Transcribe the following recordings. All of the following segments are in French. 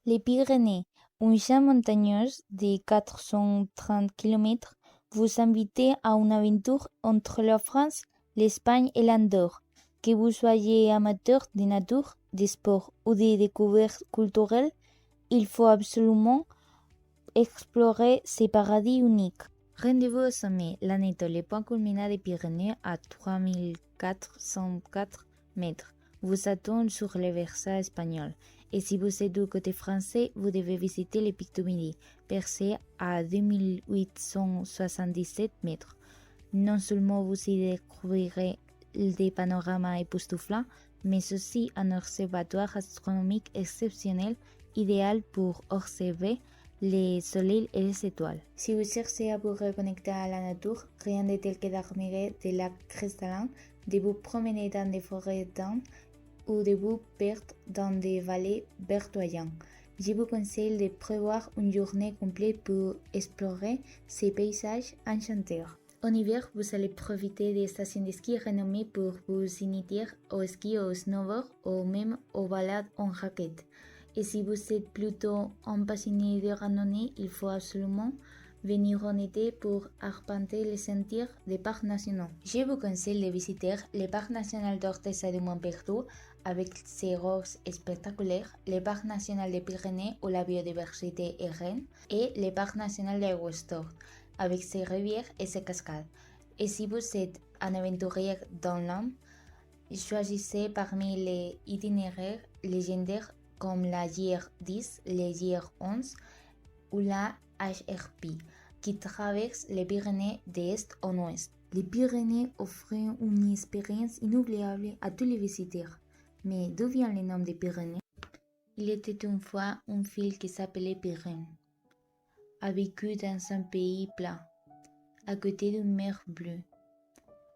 Les Pyrénées, une chaîne montagneuse de 430 km, vous invite à une aventure entre la France, l'Espagne et l'Andorre. Que vous soyez amateur de nature, de sport ou de découvertes culturelles, il faut absolument explorer ces paradis uniques. Rendez-vous au sommet, l'Aneto, le point culminant des Pyrénées à 3404 mètres. Vous attend sur le versant espagnol. Et si vous êtes du côté français, vous devez visiter le pic du Midi, percé à 2877 mètres. Non seulement vous y découvrirez des panoramas époustouflants, mais aussi un observatoire astronomique exceptionnel, idéal pour observer les soleils et les étoiles. Si vous cherchez à vous reconnecter à la nature, rien de tel que d'admirer des lacs cristallins, de vous promener dans des forêts denses ou de vous perdre dans des vallées verdoyantes. Je vous conseille de prévoir une journée complète pour explorer ces paysages enchanteurs. En hiver, vous allez profiter des stations de ski renommées pour vous initier au ski, au snowboard ou même aux balades en raquettes. Et si vous êtes plutôt un passionné de randonnée, il faut absolument venir en été pour arpenter les sentiers des parcs nationaux. Je vous conseille de visiter le parc national d'Ortesa du Montperdu avec ses roches spectaculaires, le parc national des Pyrénées où la biodiversité est reine et le parc national d'Aigüestorn avec ses rivières et ses cascades. Et si vous êtes un aventurier dans l'âme, choisissez parmi les itinéraires légendaires comme la JR10, la JR11 ou la HRP qui traversent les Pyrénées d'est en ouest. Les Pyrénées offrent une expérience inoubliable à tous les visiteurs. Mais d'où vient le nom des Pyrénées? Il était une fois une fille qui s'appelait Pyrène, a vécu dans un pays plat, à côté d'une mer bleue,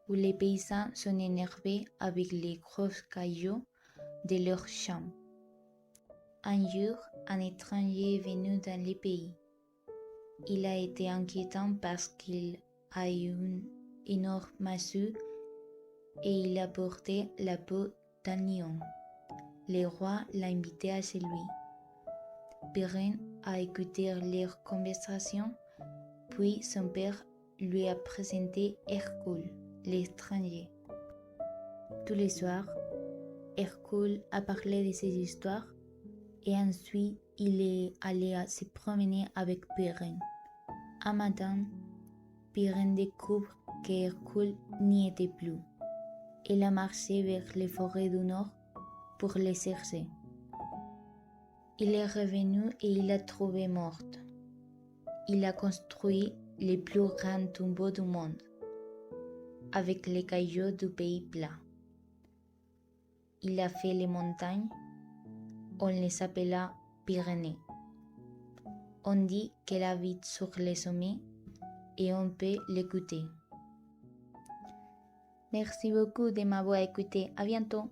où les paysans sont énervés avec les gros cailloux de leurs champs. Un jour, un étranger est venu dans le pays. Il a été inquiétant parce qu'il a eu une énorme massue et il a porté la peau d'un lion. Le roi l'a invité à chez lui. Pyrène a écouté leur conversation, puis son père lui a présenté Hercule, l'étranger. Tous les soirs, Hercule a parlé de ses histoires et ensuite il est allé se promener avec Pyrène. Un matin, Pyrène découvre qu'Hercule n'y était plus. Elle a marché vers les forêts du nord pour les chercher. Il est revenu et il l'a trouvée morte. Il a construit le plus grand tombeau du monde, avec les cailloux du pays plat. Il a fait les montagnes, on les appela Pyrénées. On dit qu'elle habite sur les sommets et on peut l'écouter. Merci beaucoup de m'avoir écouté. À bientôt.